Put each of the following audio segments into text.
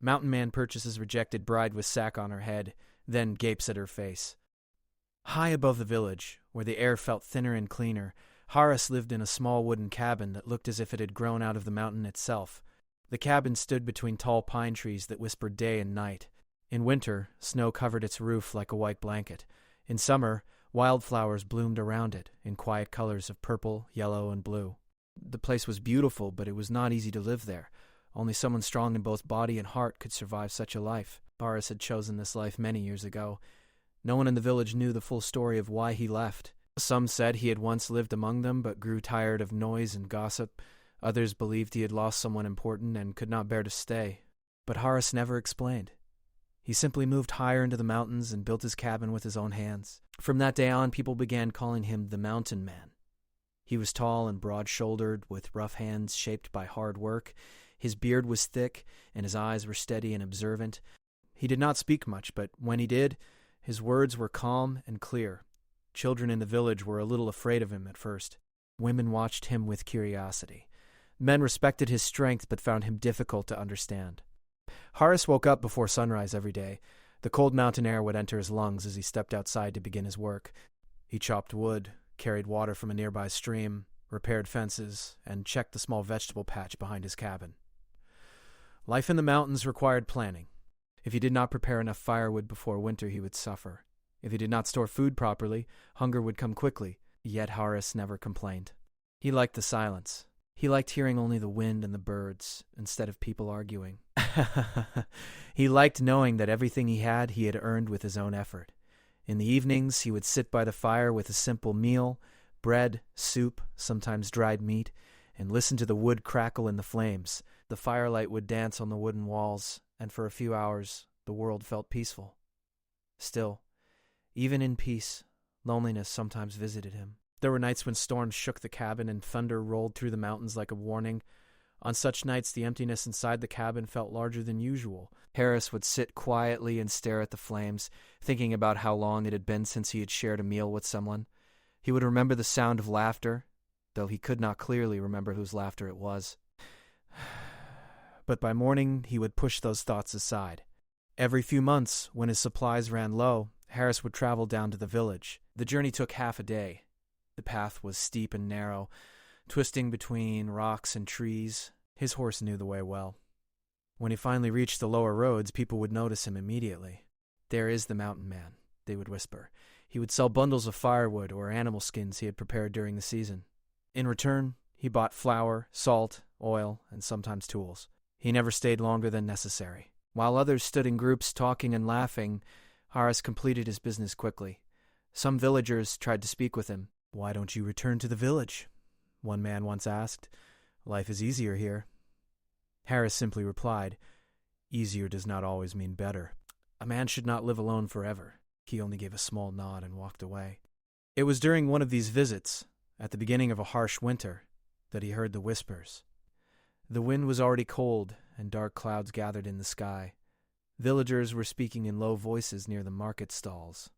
Mountain Man purchases rejected bride with sack on her head, then gapes at her face. High above the village, where the air felt thinner and cleaner, Horace lived in a small wooden cabin that looked as if it had grown out of the mountain itself. The cabin stood between tall pine trees that whispered day and night. In winter, snow covered its roof like a white blanket. In summer, wildflowers bloomed around it, in quiet colors of purple, yellow, and blue. The place was beautiful, but it was not easy to live there. Only someone strong in both body and heart could survive such a life. Horace had chosen this life many years ago. No one in the village knew the full story of why he left. Some said he had once lived among them but grew tired of noise and gossip. Others believed he had lost someone important and could not bear to stay. But Horace never explained. He simply moved higher into the mountains and built his cabin with his own hands. From that day on, people began calling him the Mountain Man. He was tall and broad-shouldered, with rough hands shaped by hard work. His beard was thick, and his eyes were steady and observant. He did not speak much, but when he did, his words were calm and clear. Children in the village were a little afraid of him at first. Women watched him with curiosity. Men respected his strength but found him difficult to understand. Horace woke up before sunrise every day. The cold mountain air would enter his lungs as he stepped outside to begin his work. He chopped wood, carried water from a nearby stream, repaired fences, and checked the small vegetable patch behind his cabin. Life in the mountains required planning. If he did not prepare enough firewood before winter, he would suffer. If he did not store food properly, hunger would come quickly. Yet Horace never complained. He liked the silence. He liked hearing only the wind and the birds, instead of people arguing. He liked knowing that everything he had earned with his own effort. In the evenings, he would sit by the fire with a simple meal, bread, soup, sometimes dried meat, and listen to the wood crackle in the flames. The firelight would dance on the wooden walls, and for a few hours, the world felt peaceful. Still, even in peace, loneliness sometimes visited him. There were nights when storms shook the cabin and thunder rolled through the mountains like a warning. On such nights, the emptiness inside the cabin felt larger than usual. Horace would sit quietly and stare at the flames, thinking about how long it had been since he had shared a meal with someone. He would remember the sound of laughter, though he could not clearly remember whose laughter it was. But by morning, he would push those thoughts aside. Every few months, when his supplies ran low, Horace would travel down to the village. The journey took half a day. The path was steep and narrow, twisting between rocks and trees. His horse knew the way well. When he finally reached the lower roads, people would notice him immediately. "There is the Mountain Man," they would whisper. He would sell bundles of firewood or animal skins he had prepared during the season. In return, he bought flour, salt, oil, and sometimes tools. He never stayed longer than necessary. While others stood in groups talking and laughing, Horace completed his business quickly. Some villagers tried to speak with him. "Why don't you return to the village?" one man once asked. "Life is easier here." Horace simply replied, "Easier does not always mean better. A man should not live alone forever." He only gave a small nod and walked away. It was during one of these visits, at the beginning of a harsh winter, that he heard the whispers. The wind was already cold, and dark clouds gathered in the sky. Villagers were speaking in low voices near the market stalls.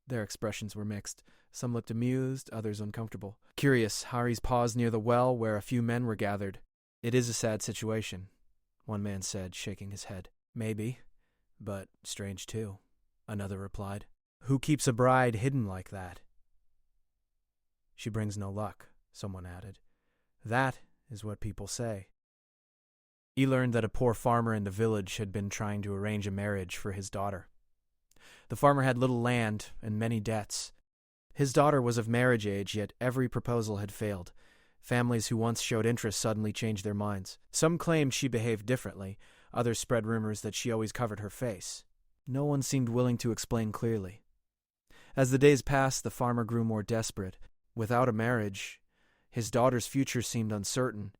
Their expressions were mixed. Some looked amused, others uncomfortable. Curious, Harry's paused near the well where a few men were gathered. "It is a sad situation," one man said, shaking his head. "Maybe, but strange too," another replied. "Who keeps a bride hidden like that?" "She brings no luck," someone added. "That is what people say." He learned that a poor farmer in the village had been trying to arrange a marriage for his daughter. The farmer had little land and many debts. His daughter was of marriage age, yet every proposal had failed. Families who once showed interest suddenly changed their minds. Some claimed she behaved differently. Others spread rumors that she always covered her face. No one seemed willing to explain clearly. As the days passed, the farmer grew more desperate. Without a marriage, his daughter's future seemed uncertain.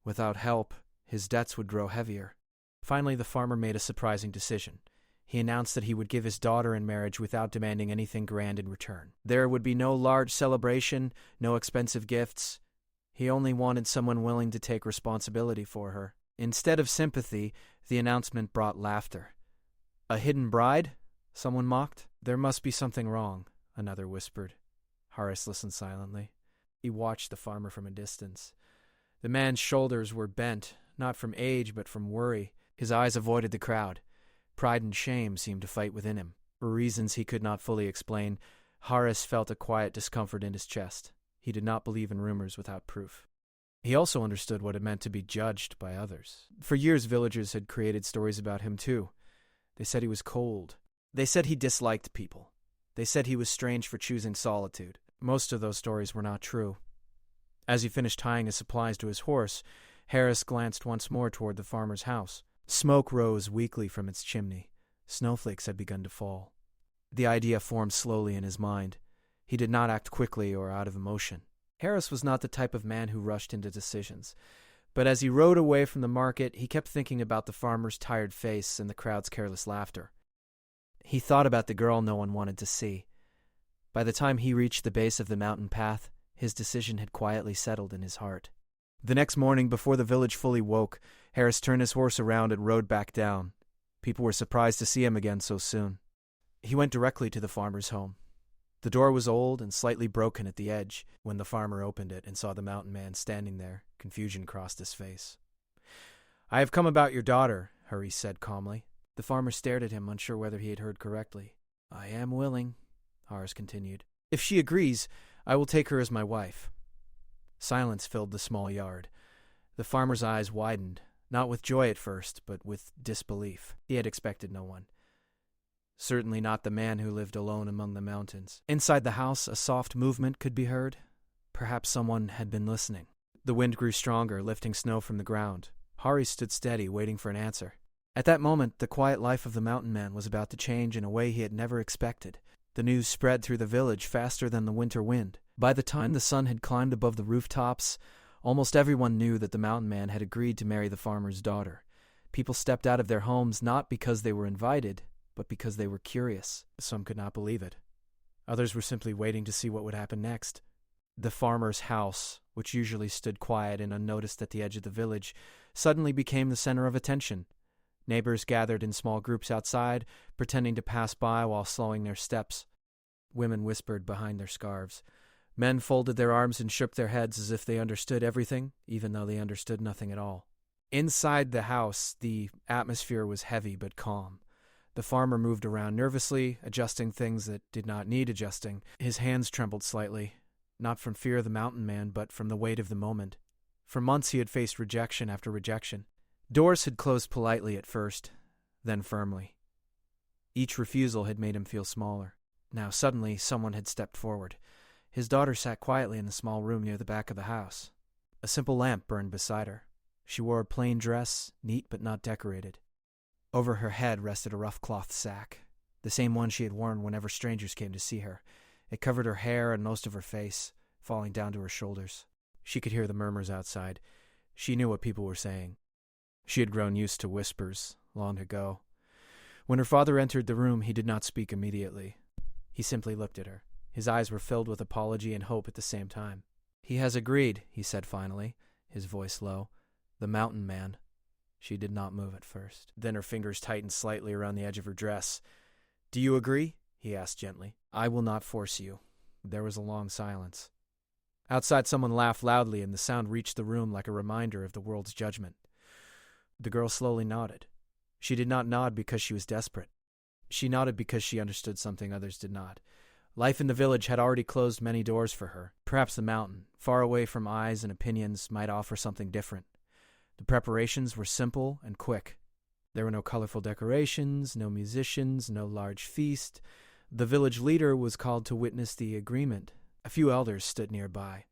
Without help, his debts would grow heavier. Finally, the farmer made a surprising decision. He announced that he would give his daughter in marriage without demanding anything grand in return. There would be no large celebration, no expensive gifts. He only wanted someone willing to take responsibility for her. Instead of sympathy, the announcement brought laughter. "A hidden bride?" someone mocked. "There must be something wrong," another whispered. Horace listened silently. He watched the farmer from a distance. The man's shoulders were bent, not from age but from worry. His eyes avoided the crowd. Pride and shame seemed to fight within him. For reasons he could not fully explain, Horace felt a quiet discomfort in his chest. He did not believe in rumors without proof. He also understood what it meant to be judged by others. For years, villagers had created stories about him too. They said he was cold. They said he disliked people. They said he was strange for choosing solitude. Most of those stories were not true. As he finished tying his supplies to his horse, Harris glanced once more toward the farmer's house. Smoke rose weakly from its chimney. Snowflakes had begun to fall. The idea formed slowly in his mind. He did not act quickly or out of emotion. Harris was not the type of man who rushed into decisions. But as he rode away from the market, he kept thinking about the farmer's tired face and the crowd's careless laughter. He thought about the girl no one wanted to see. By the time he reached the base of the mountain path, his decision had quietly settled in his heart. The next morning, before the village fully woke, Harris turned his horse around and rode back down. People were surprised to see him again so soon. He went directly to the farmer's home. The door was old and slightly broken at the edge. When the farmer opened it and saw the mountain man standing there, confusion crossed his face. "I have come about your daughter," Harris said calmly. The farmer stared at him, unsure whether he had heard correctly. "I am willing," Harris continued. "If she agrees, I will take her as my wife." Silence filled the small yard. The farmer's eyes widened, not with joy at first, but with disbelief. He had expected no one. Certainly not the man who lived alone among the mountains. Inside the house, a soft movement could be heard. Perhaps someone had been listening. The wind grew stronger, lifting snow from the ground. Hari stood steady, waiting for an answer. At that moment, the quiet life of the mountain man was about to change in a way he had never expected. The news spread through the village faster than the winter wind. By the time the sun had climbed above the rooftops, almost everyone knew that the mountain man had agreed to marry the farmer's daughter. People stepped out of their homes not because they were invited, but because they were curious. Some could not believe it. Others were simply waiting to see what would happen next. The farmer's house, which usually stood quiet and unnoticed at the edge of the village, suddenly became the center of attention. Neighbors gathered in small groups outside, pretending to pass by while slowing their steps. Women whispered behind their scarves. Men folded their arms and shook their heads as if they understood everything, even though they understood nothing at all. Inside the house, the atmosphere was heavy but calm. The farmer moved around nervously, adjusting things that did not need adjusting. His hands trembled slightly, not from fear of the mountain man, but from the weight of the moment. For months he had faced rejection after rejection. Doors had closed politely at first, then firmly. Each refusal had made him feel smaller. Now suddenly someone had stepped forward. His daughter sat quietly in the small room near the back of the house. A simple lamp burned beside her. She wore a plain dress, neat but not decorated. Over her head rested a rough cloth sack, the same one she had worn whenever strangers came to see her. It covered her hair and most of her face, falling down to her shoulders. She could hear the murmurs outside. She knew what people were saying. She had grown used to whispers long ago. When her father entered the room, he did not speak immediately. He simply looked at her. His eyes were filled with apology and hope at the same time. "He has agreed," he said finally, his voice low. "The mountain man." She did not move at first. Then her fingers tightened slightly around the edge of her dress. "Do you agree?" he asked gently. "I will not force you." There was a long silence. Outside, someone laughed loudly, and the sound reached the room like a reminder of the world's judgment. The girl slowly nodded. She did not nod because she was desperate. She nodded because she understood something others did not. Life in the village had already closed many doors for her. Perhaps the mountain, far away from eyes and opinions, might offer something different. The preparations were simple and quick. There were no colorful decorations, no musicians, no large feast. The village leader was called to witness the agreement. A few elders stood nearby.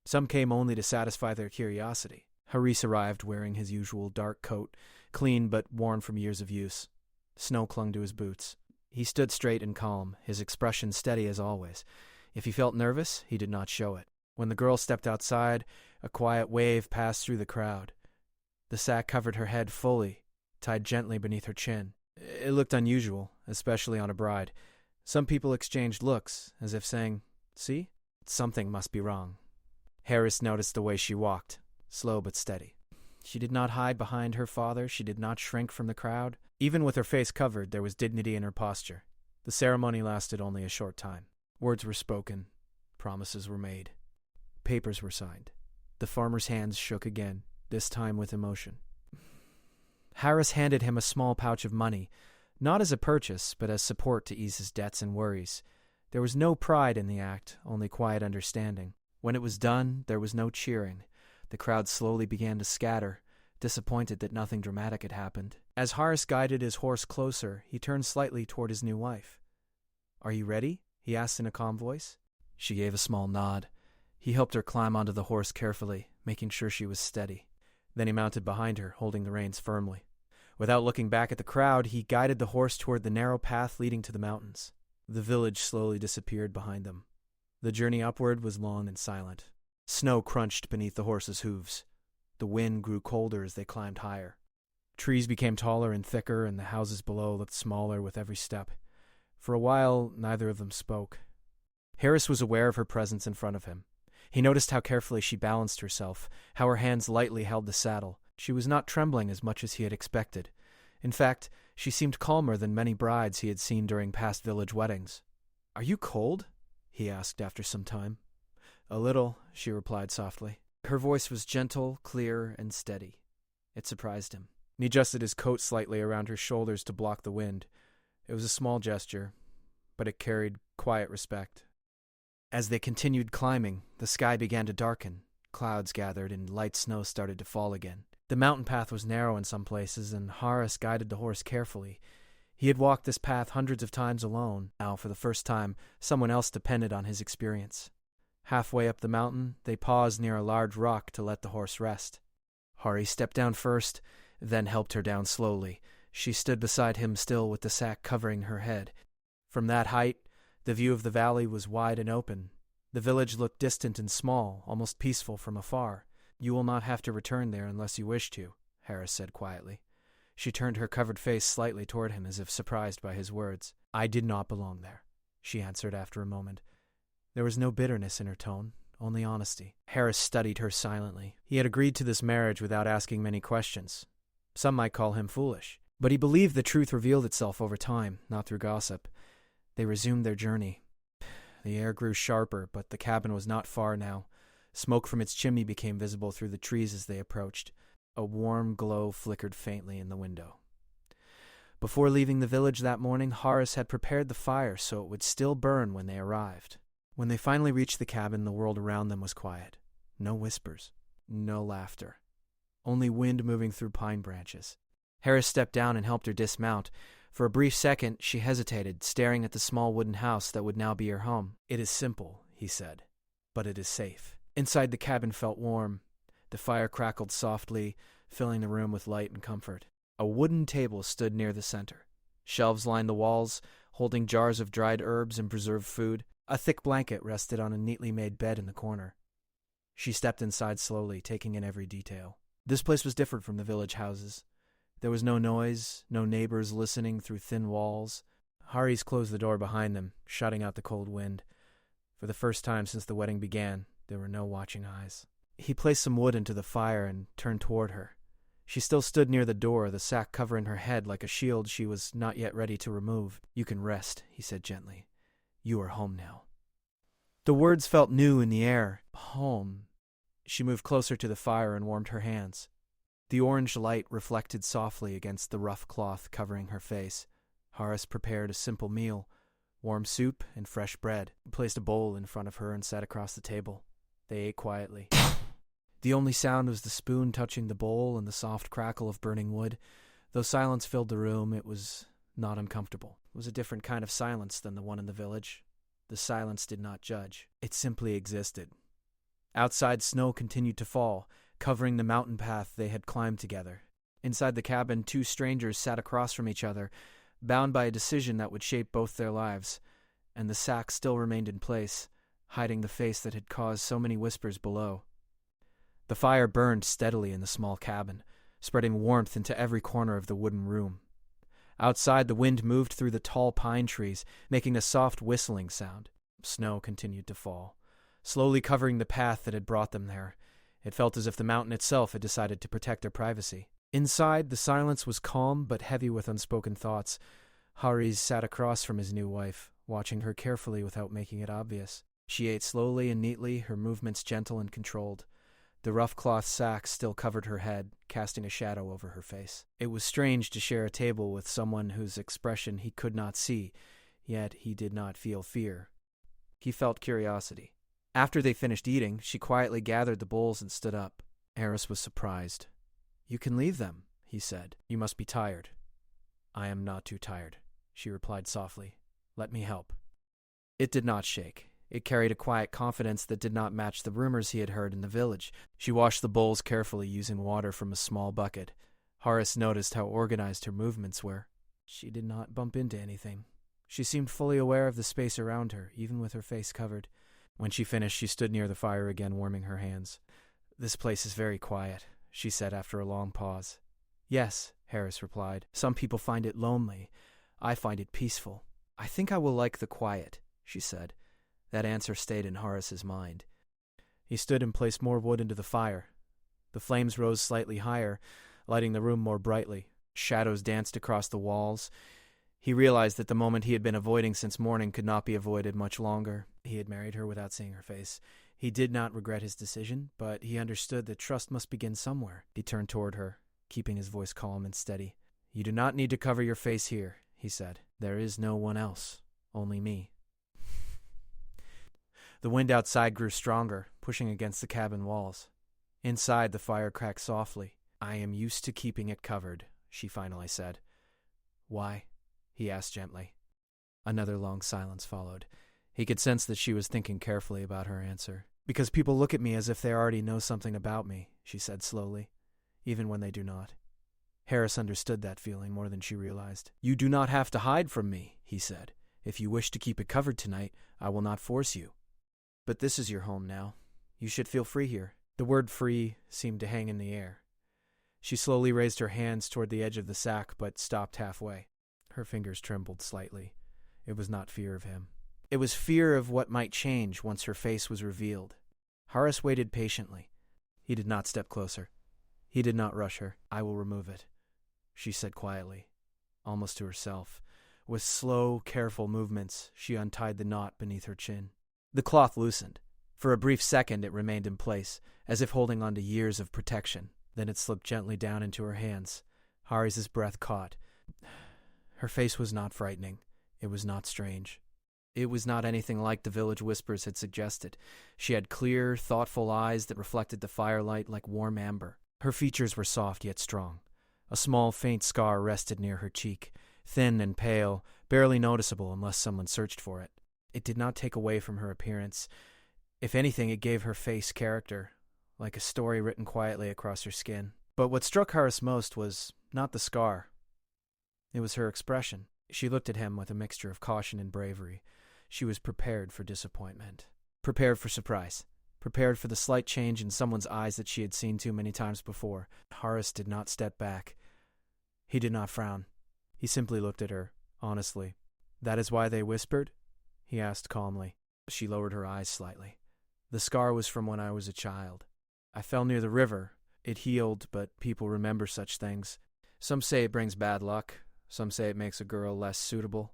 Some came only to satisfy their curiosity. Harris arrived wearing his usual dark coat, clean but worn from years of use. Snow clung to his boots. He stood straight and calm, his expression steady as always. If he felt nervous, he did not show it. When the girl stepped outside, a quiet wave passed through the crowd. The sack covered her head fully, tied gently beneath her chin. It looked unusual, especially on a bride. Some people exchanged looks, as if saying, "See? Something must be wrong." Harris noticed the way she walked, slow but steady. She did not hide behind her father. She did not shrink from the crowd. Even with her face covered, there was dignity in her posture. The ceremony lasted only a short time. Words were spoken. Promises were made. Papers were signed. The farmer's hands shook again, this time with emotion. Harris handed him a small pouch of money, not as a purchase, but as support to ease his debts and worries. There was no pride in the act, only quiet understanding. When it was done, there was no cheering. The crowd slowly began to scatter, disappointed that nothing dramatic had happened. As Harris guided his horse closer, he turned slightly toward his new wife. "Are you ready?" he asked in a calm voice. She gave a small nod. He helped her climb onto the horse carefully, making sure she was steady. Then he mounted behind her, holding the reins firmly. Without looking back at the crowd, he guided the horse toward the narrow path leading to the mountains. The village slowly disappeared behind them. The journey upward was long and silent. Snow crunched beneath the horse's hooves. The wind grew colder as they climbed higher. Trees became taller and thicker, and the houses below looked smaller with every step. For a while, neither of them spoke. Harris was aware of her presence in front of him. He noticed how carefully she balanced herself, how her hands lightly held the saddle. She was not trembling as much as he had expected. In fact, she seemed calmer than many brides he had seen during past village weddings. "Are you cold?" he asked after some time. "A little," she replied softly. Her voice was gentle, clear, and steady. It surprised him. He adjusted his coat slightly around her shoulders to block the wind. It was a small gesture, but it carried quiet respect. As they continued climbing, the sky began to darken. Clouds gathered, and light snow started to fall again. The mountain path was narrow in some places, and Harris guided the horse carefully. He had walked this path hundreds of times alone. Now, for the first time, someone else depended on his experience. Halfway up the mountain, they paused near a large rock to let the horse rest. Hari stepped down first, then helped her down slowly. She stood beside him still with the sack covering her head. From that height, the view of the valley was wide and open. The village looked distant and small, almost peaceful from afar. "You will not have to return there unless you wish to," Harris said quietly. She turned her covered face slightly toward him as if surprised by his words. "I did not belong there," she answered after a moment. There was no bitterness in her tone, only honesty. Harris studied her silently. He had agreed to this marriage without asking many questions. Some might call him foolish, but he believed the truth revealed itself over time, not through gossip. They resumed their journey. The air grew sharper, but the cabin was not far now. Smoke from its chimney became visible through the trees as they approached. A warm glow flickered faintly in the window. Before leaving the village that morning, Horace had prepared the fire so it would still burn when they arrived. When they finally reached the cabin, the world around them was quiet. No whispers, no laughter. Only wind moving through pine branches. Harris stepped down and helped her dismount. For a brief second, she hesitated, staring at the small wooden house that would now be her home. "It is simple," he said, "but it is safe." Inside the cabin felt warm. The fire crackled softly, filling the room with light and comfort. A wooden table stood near the center. Shelves lined the walls, holding jars of dried herbs and preserved food. A thick blanket rested on a neatly made bed in the corner. She stepped inside slowly, taking in every detail. This place was different from the village houses. There was no noise, no neighbors listening through thin walls. Haris closed the door behind them, shutting out the cold wind. For the first time since the wedding began, there were no watching eyes. He placed some wood into the fire and turned toward her. She still stood near the door, the sack covering her head like a shield she was not yet ready to remove. "You can rest," he said gently. "You are home now." The words felt new in the air. Home. She moved closer to the fire and warmed her hands. The orange light reflected softly against the rough cloth covering her face. Horace prepared a simple meal, warm soup and fresh bread. He placed a bowl in front of her and sat across the table. They ate quietly. The only sound was the spoon touching the bowl and the soft crackle of burning wood. Though silence filled the room, it was not uncomfortable. It was a different kind of silence than the one in the village. The silence did not judge. It simply existed. Outside, snow continued to fall, covering the mountain path they had climbed together. Inside the cabin, two strangers sat across from each other, bound by a decision that would shape both their lives, and the sack still remained in place, hiding the face that had caused so many whispers below. The fire burned steadily in the small cabin, spreading warmth into every corner of the wooden room. Outside, the wind moved through the tall pine trees, making a soft whistling sound. Snow continued to fall, slowly covering the path that had brought them there. It felt as if the mountain itself had decided to protect their privacy. Inside, the silence was calm but heavy with unspoken thoughts. Haris sat across from his new wife, watching her carefully without making it obvious. She ate slowly and neatly, her movements gentle and controlled. The rough cloth sack still covered her head, casting a shadow over her face. It was strange to share a table with someone whose expression he could not see, yet he did not feel fear. He felt curiosity. After they finished eating, she quietly gathered the bowls and stood up. Harris was surprised. "You can leave them," he said. "You must be tired." "I am not too tired," she replied softly. "Let me help." It did not shake. It carried a quiet confidence that did not match the rumors he had heard in the village. She washed the bowls carefully using water from a small bucket. Horace noticed how organized her movements were. She did not bump into anything. She seemed fully aware of the space around her, even with her face covered. When she finished, she stood near the fire again, warming her hands. "This place is very quiet," she said after a long pause. "Yes," Harris replied. "Some people find it lonely. I find it peaceful. I think I will like the quiet," she said. That answer stayed in Horace's mind. He stood and placed more wood into the fire. The flames rose slightly higher, lighting the room more brightly. Shadows danced across the walls. He realized that the moment he had been avoiding since morning could not be avoided much longer. He had married her without seeing her face. He did not regret his decision, but he understood that trust must begin somewhere. He turned toward her, keeping his voice calm and steady. "You do not need to cover your face here," he said. "There is no one else, only me." The wind outside grew stronger, pushing against the cabin walls. Inside, the fire cracked softly. "I am used to keeping it covered," she finally said. "Why?" he asked gently. Another long silence followed. He could sense that she was thinking carefully about her answer. "Because people look at me as if they already know something about me," she said slowly, "even when they do not." Harris understood that feeling more than she realized. "You do not have to hide from me," he said. "If you wish to keep it covered tonight, I will not force you. But this is your home now. You should feel free here." The word "free" seemed to hang in the air. She slowly raised her hands toward the edge of the sack, but stopped halfway. Her fingers trembled slightly. It was not fear of him. It was fear of what might change once her face was revealed. Horace waited patiently. He did not step closer. He did not rush her. "I will remove it," she said quietly, almost to herself. With slow, careful movements, she untied the knot beneath her chin. The cloth loosened. For a brief second it remained in place, as if holding on to years of protection. Then it slipped gently down into her hands. Harris's breath caught. Her face was not frightening. It was not strange. It was not anything like the village whispers had suggested. She had clear, thoughtful eyes that reflected the firelight like warm amber. Her features were soft yet strong. A small, faint scar rested near her cheek, thin and pale, barely noticeable unless someone searched for it. It did not take away from her appearance. If anything, it gave her face character, like a story written quietly across her skin. But what struck Harris most was not the scar. It was her expression. She looked at him with a mixture of caution and bravery. She was prepared for disappointment, prepared for surprise, prepared for the slight change in someone's eyes that she had seen too many times before. Horace did not step back. He did not frown. He simply looked at her, honestly. "That is why they whispered?" he asked calmly. She lowered her eyes slightly. "The scar was from when I was a child. I fell near the river. It healed, but people remember such things. Some say it brings bad luck. Some say it makes a girl less suitable."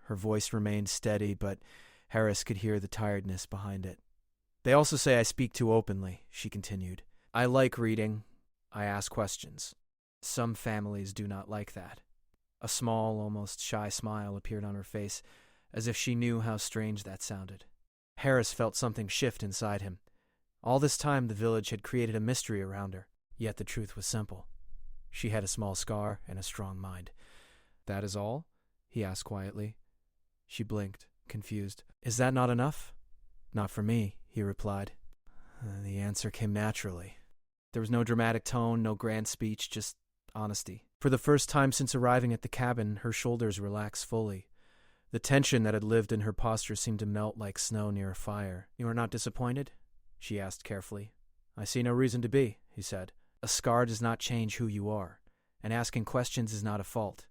Her voice remained steady, but Harris could hear the tiredness behind it. "They also say I speak too openly," she continued. "I like reading. I ask questions. Some families do not like that." A small, almost shy smile appeared on her face, as if she knew how strange that sounded. Harris felt something shift inside him. All this time the village had created a mystery around her, yet the truth was simple. She had a small scar and a strong mind. "That is all?" he asked quietly. She blinked, confused. "Is that not enough?" "Not for me," he replied. The answer came naturally. There was no dramatic tone, no grand speech, just honesty. For the first time since arriving at the cabin, her shoulders relaxed fully. The tension that had lived in her posture seemed to melt like snow near a fire. "You are not disappointed?" she asked carefully. "I see no reason to be," he said. "A scar does not change who you are, and asking questions is not a fault."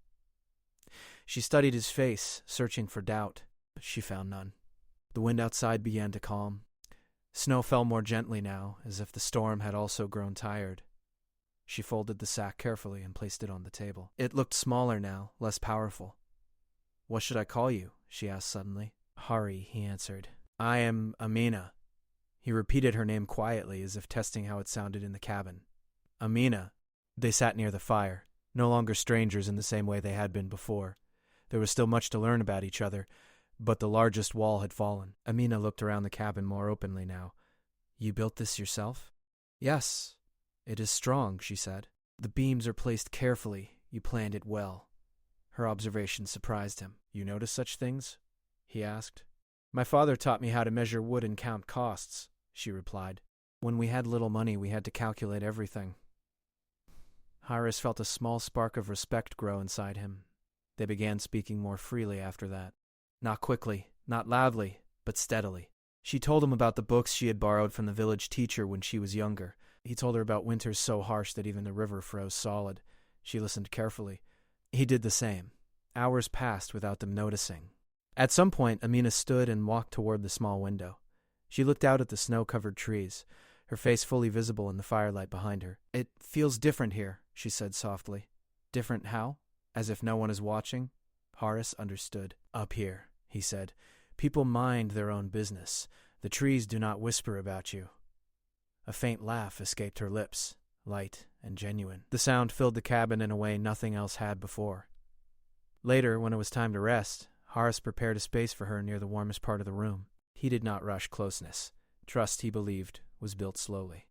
She studied his face, searching for doubt, but she found none. The wind outside began to calm. Snow fell more gently now, as if the storm had also grown tired. She folded the sack carefully and placed it on the table. It looked smaller now, less powerful. "What should I call you?" she asked suddenly. "Hari," he answered. "I am Amina." He repeated her name quietly, as if testing how it sounded in the cabin. Amina. They sat near the fire, no longer strangers in the same way they had been before. There was still much to learn about each other, but the largest wall had fallen. Amina looked around the cabin more openly now. You built this yourself? Yes. It is strong, she said. The beams are placed carefully. You planned it well. Her observation surprised him. You notice such things? He asked. My father taught me how to measure wood and count costs, she replied. When we had little money, we had to calculate everything. Harris felt a small spark of respect grow inside him. They began speaking more freely after that. Not quickly, not loudly, but steadily. She told him about the books she had borrowed from the village teacher when she was younger. He told her about winters so harsh that even the river froze solid. She listened carefully. He did the same. Hours passed without them noticing. At some point, Amina stood and walked toward the small window. She looked out at the snow-covered trees, her face fully visible in the firelight behind her. It feels different here, she said softly. Different how? As if no one is watching? Horace understood. Up here, he said. People mind their own business. The trees do not whisper about you. A faint laugh escaped her lips, light and genuine. The sound filled the cabin in a way nothing else had before. Later, when it was time to rest, Horace prepared a space for her near the warmest part of the room. He did not rush closeness. Trust, he believed, was built slowly.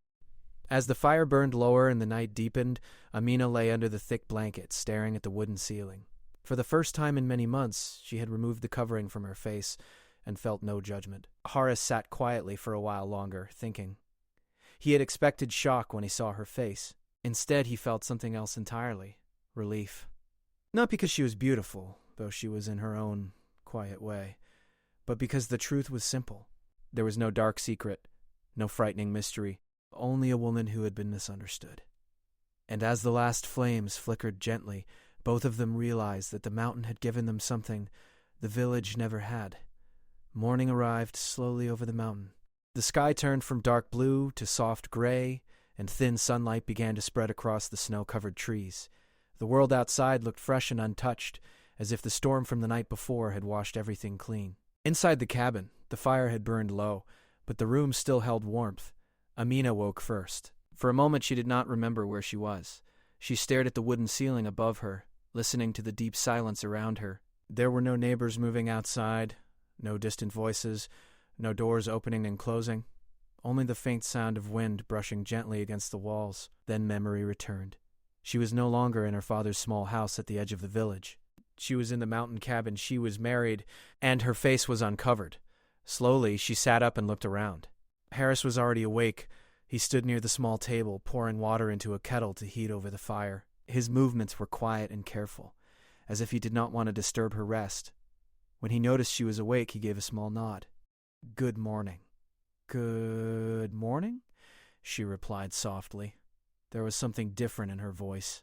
As the fire burned lower and the night deepened, Amina lay under the thick blanket, staring at the wooden ceiling. For the first time in many months, she had removed the covering from her face and felt no judgment. Horace sat quietly for a while longer, thinking. He had expected shock when he saw her face. Instead, he felt something else entirely. Relief. Not because she was beautiful, though she was in her own quiet way, but because the truth was simple. There was no dark secret, no frightening mystery, only a woman who had been misunderstood. And as the last flames flickered gently, both of them realized that the mountain had given them something the village never had. Morning arrived slowly over the mountain. The sky turned from dark blue to soft gray, and thin sunlight began to spread across the snow-covered trees. The world outside looked fresh and untouched, as if the storm from the night before had washed everything clean. Inside the cabin, the fire had burned low, but the room still held warmth. Amina woke first. For a moment she did not remember where she was. She stared at the wooden ceiling above her, listening to the deep silence around her. There were no neighbors moving outside, no distant voices, no doors opening and closing, only the faint sound of wind brushing gently against the walls. Then memory returned. She was no longer in her father's small house at the edge of the village. She was in the mountain cabin. She was married, and her face was uncovered. Slowly, she sat up and looked around. Harris was already awake. He stood near the small table, pouring water into a kettle to heat over the fire. His movements were quiet and careful, as if he did not want to disturb her rest. When he noticed she was awake, he gave a small nod. Good morning. Good morning? She replied softly. There was something different in her voice.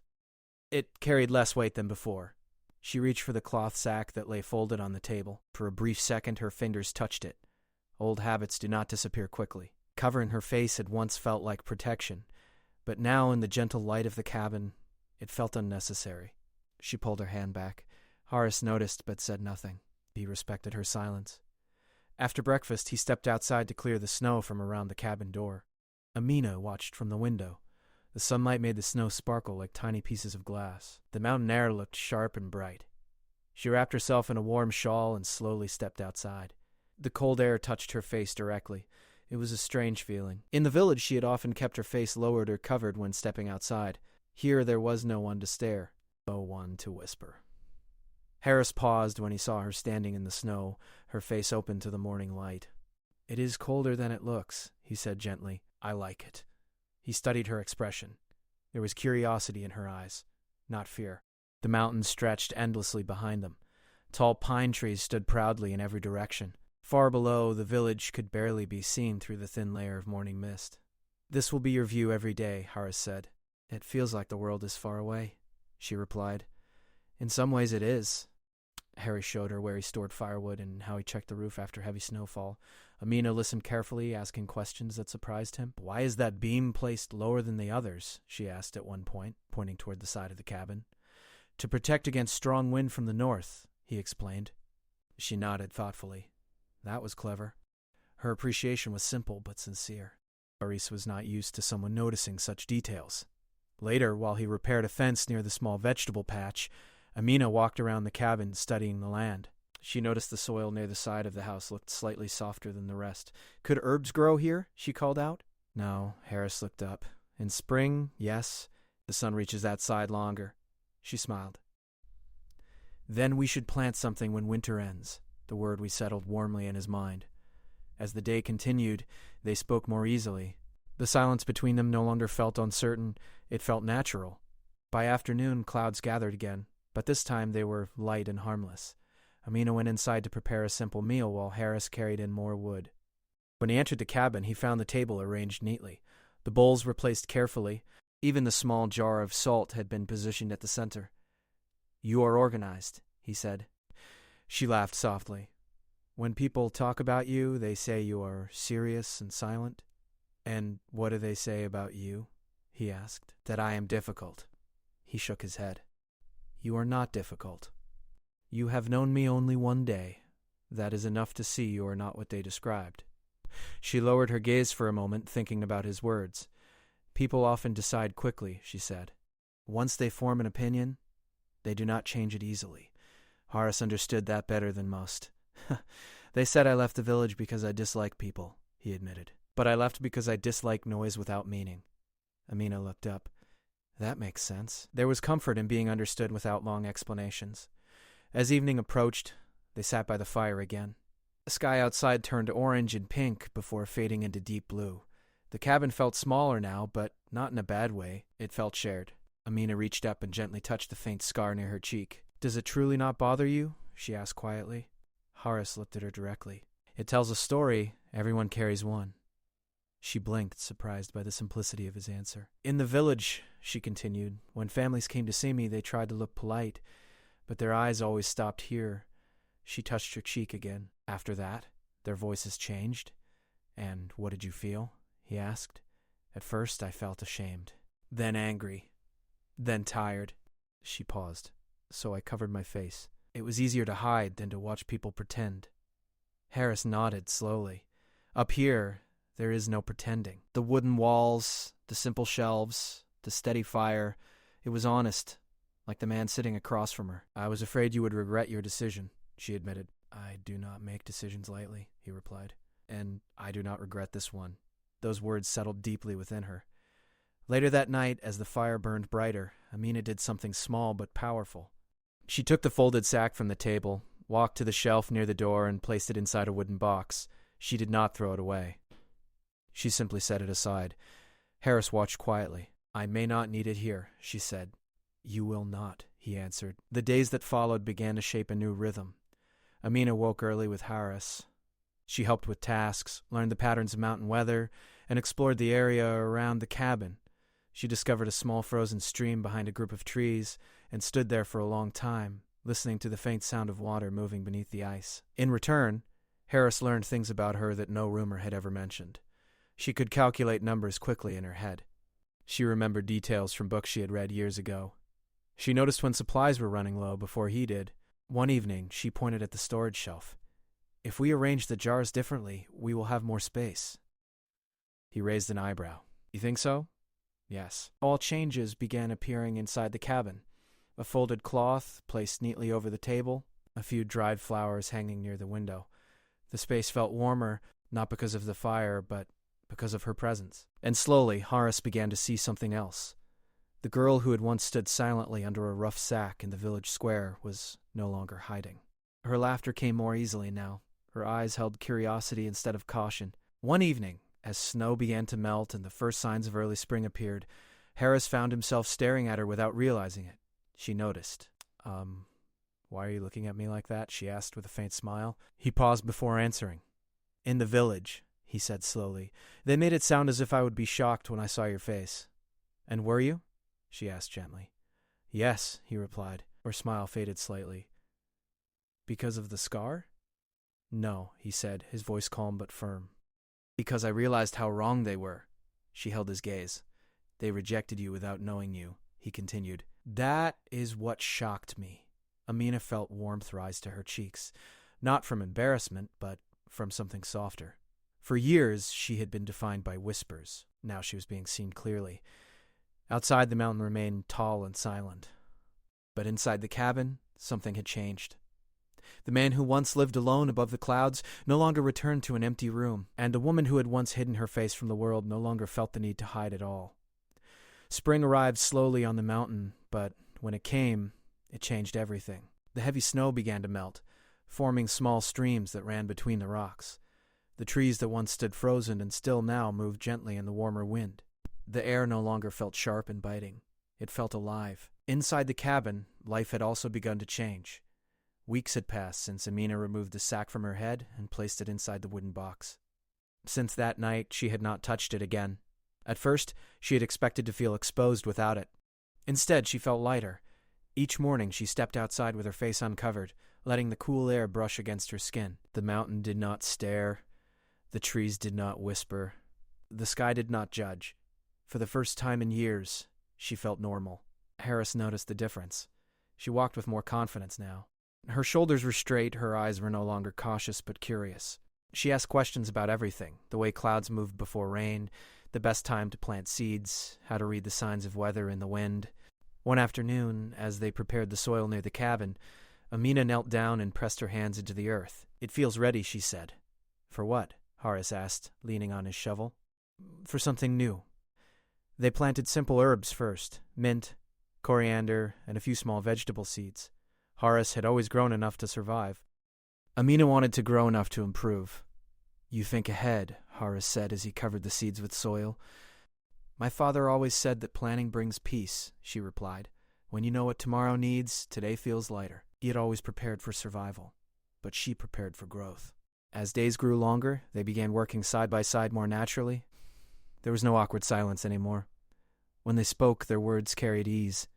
It carried less weight than before. She reached for the cloth sack that lay folded on the table. For a brief second, her fingers touched it. Old habits do not disappear quickly. Covering her face had once felt like protection, but now in the gentle light of the cabin, it felt unnecessary. She pulled her hand back. Horace noticed but said nothing. He respected her silence. After breakfast, he stepped outside to clear the snow from around the cabin door. Amina watched from the window. The sunlight made the snow sparkle like tiny pieces of glass. The mountain air looked sharp and bright. She wrapped herself in a warm shawl and slowly stepped outside. The cold air touched her face directly. It was a strange feeling. In the village, she had often kept her face lowered or covered when stepping outside. Here there was no one to stare, no one to whisper. Harris paused when he saw her standing in the snow, her face open to the morning light. It is colder than it looks, he said gently. I like it. He studied her expression. There was curiosity in her eyes, not fear. The mountains stretched endlessly behind them. Tall pine trees stood proudly in every direction. Far below, the village could barely be seen through the thin layer of morning mist. This will be your view every day, Horace said. It feels like the world is far away, she replied. In some ways it is. Harry showed her where he stored firewood and how he checked the roof after heavy snowfall. Amina listened carefully, asking questions that surprised him. Why is that beam placed lower than the others? She asked at one point, pointing toward the side of the cabin. To protect against strong wind from the north, he explained. She nodded thoughtfully. That was clever. Her appreciation was simple but sincere. Haris was not used to someone noticing such details. Later, while he repaired a fence near the small vegetable patch, Amina walked around the cabin studying the land. She noticed the soil near the side of the house looked slightly softer than the rest. "Could herbs grow here?" she called out. "No," Harris looked up. "In spring, yes. The sun reaches that side longer." She smiled. "Then we should plant something when winter ends." The word resettled warmly in his mind. As the day continued, they spoke more easily. The silence between them no longer felt uncertain, it felt natural. By afternoon, clouds gathered again, but this time they were light and harmless. Amina went inside to prepare a simple meal while Harris carried in more wood. When he entered the cabin, he found the table arranged neatly. The bowls were placed carefully. Even the small jar of salt had been positioned at the center. "You are organized," he said. She laughed softly. "When people talk about you, they say you are serious and silent." "And what do they say about you?" he asked. "That I am difficult." He shook his head. "You are not difficult. You have known me only one day. That is enough to see you are not what they described." She lowered her gaze for a moment, thinking about his words. "People often decide quickly," she said. "Once they form an opinion, they do not change it easily." Horace understood that better than most. "They said I left the village because I dislike people," he admitted. "But I left because I dislike noise without meaning." Amina looked up. "That makes sense." There was comfort in being understood without long explanations. As evening approached, they sat by the fire again. The sky outside turned orange and pink before fading into deep blue. The cabin felt smaller now, but not in a bad way. It felt shared. Amina reached up and gently touched the faint scar near her cheek. "Does it truly not bother you?" she asked quietly. Horace looked at her directly. "It tells a story. Everyone carries one." She blinked, surprised by the simplicity of his answer. "In the village," she continued, "when families came to see me, they tried to look polite, but their eyes always stopped here." She touched her cheek again. "After that, their voices changed." "And what did you feel?" he asked. "At first, I felt ashamed. Then angry. Then tired." She paused, so I covered my face. It was easier to hide than to watch people pretend. Harris nodded slowly. "Up here, there is no pretending. The wooden walls, the simple shelves, the steady fire, it was honest, like the man sitting across from her." "I was afraid you would regret your decision," she admitted. "I do not make decisions lightly," he replied. "And I do not regret this one." Those words settled deeply within her. Later that night, as the fire burned brighter, Amina did something small but powerful. She took the folded sack from the table, walked to the shelf near the door, and placed it inside a wooden box. She did not throw it away. She simply set it aside. Harris watched quietly. "I may not need it here," she said. "You will not," he answered. The days that followed began to shape a new rhythm. Amina woke early with Harris. She helped with tasks, learned the patterns of mountain weather, and explored the area around the cabin. She discovered a small frozen stream behind a group of trees and stood there for a long time, listening to the faint sound of water moving beneath the ice. In return, Harris learned things about her that no rumor had ever mentioned. She could calculate numbers quickly in her head. She remembered details from books she had read years ago. She noticed when supplies were running low before he did. One evening, she pointed at the storage shelf. "If we arrange the jars differently, we will have more space." He raised an eyebrow. "You think so?" "Yes." All changes began appearing inside the cabin. A folded cloth placed neatly over the table, a few dried flowers hanging near the window. The space felt warmer, not because of the fire, but because of her presence. And slowly, Horace began to see something else. The girl who had once stood silently under a rough sack in the village square was no longer hiding. Her laughter came more easily now. Her eyes held curiosity instead of caution. One evening, as snow began to melt and the first signs of early spring appeared, Harris found himself staring at her without realizing it. She noticed. Why are you looking at me like that?" she asked with a faint smile. He paused before answering. "In the village," he said slowly. "They made it sound as if I would be shocked when I saw your face." "And were you?" she asked gently. "Yes," he replied. Her smile faded slightly. "Because of the scar?" "No," he said, his voice calm but firm. "Because I realized how wrong they were." She held his gaze. "They rejected you without knowing you," he continued. "That is what shocked me." Amina felt warmth rise to her cheeks, not from embarrassment, but from something softer. For years, she had been defined by whispers. Now she was being seen clearly. Outside, the mountain remained tall and silent. But inside the cabin, something had changed. The man who once lived alone above the clouds no longer returned to an empty room, and the woman who had once hidden her face from the world no longer felt the need to hide at all. Spring arrived slowly on the mountain, but when it came, it changed everything. The heavy snow began to melt, forming small streams that ran between the rocks. The trees that once stood frozen and still now moved gently in the warmer wind. The air no longer felt sharp and biting. It felt alive. Inside the cabin, life had also begun to change. Weeks had passed since Amina removed the sack from her head and placed it inside the wooden box. Since that night, she had not touched it again. At first, she had expected to feel exposed without it. Instead, she felt lighter. Each morning, she stepped outside with her face uncovered, letting the cool air brush against her skin. The mountain did not stare. The trees did not whisper. The sky did not judge. For the first time in years, she felt normal. Harris noticed the difference. She walked with more confidence now. Her shoulders were straight, her eyes were no longer cautious but curious. She asked questions about everything, the way clouds moved before rain, the best time to plant seeds, how to read the signs of weather in the wind. One afternoon, as they prepared the soil near the cabin, Amina knelt down and pressed her hands into the earth. "It feels ready," she said. "For what?" Horace asked, leaning on his shovel. "For something new." They planted simple herbs first, mint, coriander, and a few small vegetable seeds. Horace had always grown enough to survive. Amina wanted to grow enough to improve. "You think ahead," Horace said as he covered the seeds with soil. "My father always said that planning brings peace," she replied. "When you know what tomorrow needs, today feels lighter." He had always prepared for survival, but she prepared for growth. As days grew longer, they began working side by side more naturally. There was no awkward silence anymore. When they spoke, their words carried ease.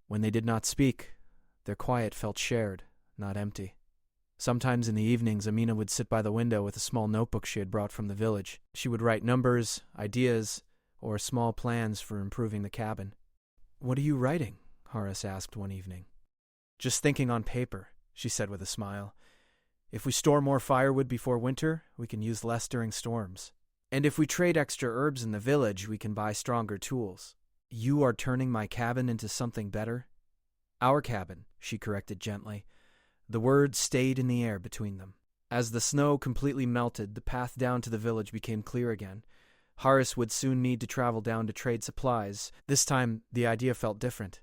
When they did not speak, their quiet felt shared, not empty. Sometimes in the evenings, Amina would sit by the window with a small notebook she had brought from the village. She would write numbers, ideas, or small plans for improving the cabin. "What are you writing?" Horace asked one evening. "Just thinking on paper," she said with a smile. "If we store more firewood before winter, we can use less during storms. And if we trade extra herbs in the village, we can buy stronger tools. You are turning my cabin into something better?" "Our cabin," she corrected gently. The words stayed in the air between them. As the snow completely melted, the path down to the village became clear again. Horace would soon need to travel down to trade supplies. This time, the idea felt different.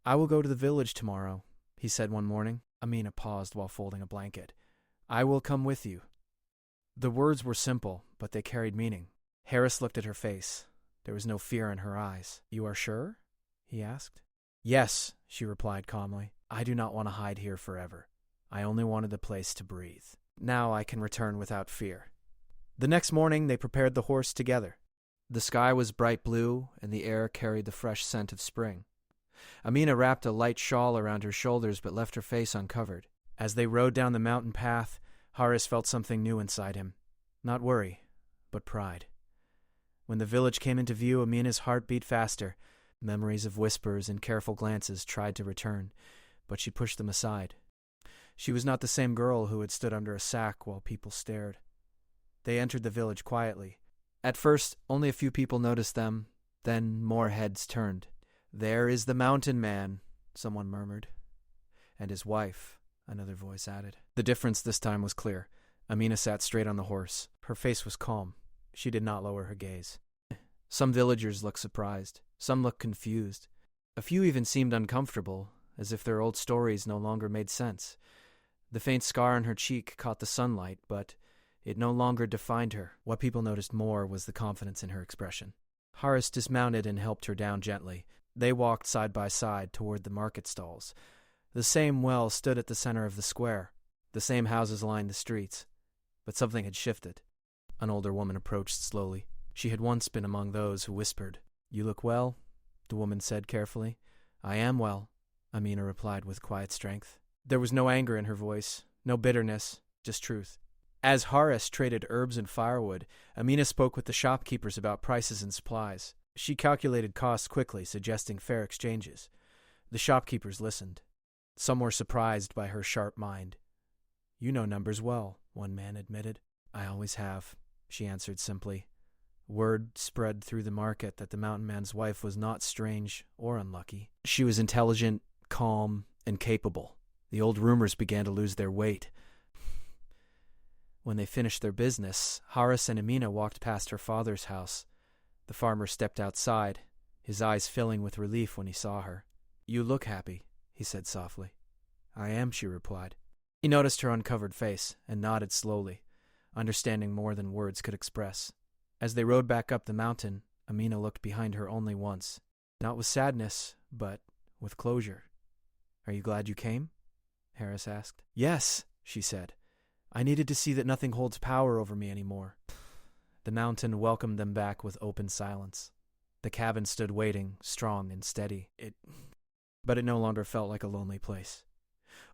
"I will go to the village tomorrow," he said one morning. Amina paused while folding a blanket. "I will come with you." The words were simple, but they carried meaning. Harris looked at her face. There was no fear in her eyes. "You are sure?" he asked. "Yes," she replied calmly. "I do not want to hide here forever. I only wanted a place to breathe. Now I can return without fear." The next morning they prepared the horse together. The sky was bright blue, and the air carried the fresh scent of spring. Amina wrapped a light shawl around her shoulders but left her face uncovered. As they rode down the mountain path, Horace felt something new inside him. Not worry, but pride. When the village came into view, Amina's heart beat faster. Memories of whispers and careful glances tried to return, but she pushed them aside. She was not the same girl who had stood under a sack while people stared. They entered the village quietly. At first, only a few people noticed them, then more heads turned. "There is the mountain man," someone murmured. "And his wife," another voice added. The difference this time was clear. Amina sat straight on the horse. Her face was calm. She did not lower her gaze. Some villagers looked surprised. Some looked confused. A few even seemed uncomfortable, as if their old stories no longer made sense. The faint scar on her cheek caught the sunlight, but it no longer defined her. What people noticed more was the confidence in her expression. Horace dismounted and helped her down gently. They walked side by side toward the market stalls. The same well stood at the center of the square. The same houses lined the streets. But something had shifted. An older woman approached slowly. She had once been among those who whispered. "You look well," the woman said carefully. "I am well," Amina replied with quiet strength. There was no anger in her voice, no bitterness, just truth. As Horace traded herbs and firewood, Amina spoke with the shopkeepers about prices and supplies. She calculated costs quickly, suggesting fair exchanges. The shopkeepers listened. Some were surprised by her sharp mind. "You know numbers well," one man admitted. "I always have," she answered simply. Word spread through the market that the mountain man's wife was not strange or unlucky. She was intelligent, calm, and capable. The old rumors began to lose their weight. When they finished their business, Horace and Amina walked past her father's house. The farmer stepped outside, his eyes filling with relief when he saw her. "You look happy," he said softly. "I am," she replied. He noticed her uncovered face and nodded slowly, understanding more than words could express. As they rode back up the mountain, Amina looked behind her only once, not with sadness, but with closure. "Are you glad you came?" Harris asked. "Yes," she said. "I needed to see that nothing holds power over me anymore." The mountain welcomed them back with open silence. The cabin stood waiting, strong and steady. But it no longer felt like a lonely place.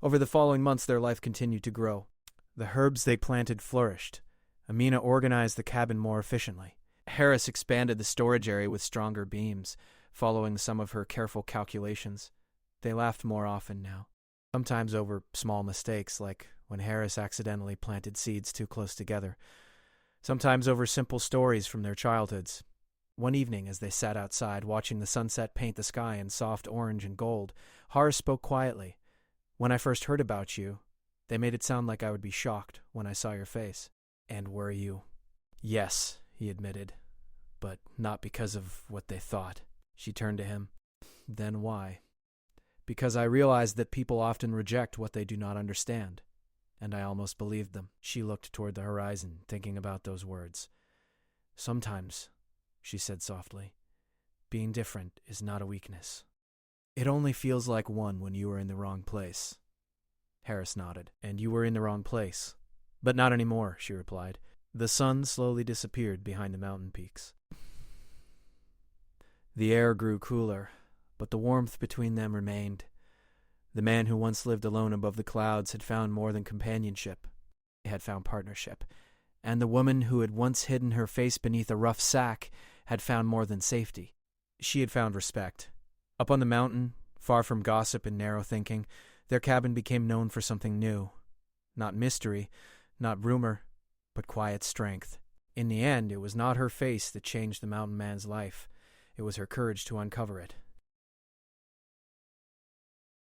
Over the following months, their life continued to grow. The herbs they planted flourished. Amina organized the cabin more efficiently. Harris expanded the storage area with stronger beams, following some of her careful calculations. They laughed more often now, sometimes over small mistakes, like when Harris accidentally planted seeds too close together, sometimes over simple stories from their childhoods. One evening, as they sat outside, watching the sunset paint the sky in soft orange and gold, Horace spoke quietly. "When I first heard about you, they made it sound like I would be shocked when I saw your face." "And were you?" "Yes," he admitted, "but not because of what they thought." She turned to him. "Then why?" "Because I realized that people often reject what they do not understand, and I almost believed them." She looked toward the horizon, thinking about those words. "Sometimes," she said softly, "being different is not a weakness. It only feels like one when you are in the wrong place." Harris nodded. "And you were in the wrong place." "But not anymore," she replied. The sun slowly disappeared behind the mountain peaks. The air grew cooler, but the warmth between them remained. The man who once lived alone above the clouds had found more than companionship. He had found partnership. And the woman who had once hidden her face beneath a rough sack had found more than safety. She had found respect. Up on the mountain, far from gossip and narrow thinking, their cabin became known for something new. Not mystery, not rumor, but quiet strength. In the end, it was not her face that changed the mountain man's life. It was her courage to uncover it.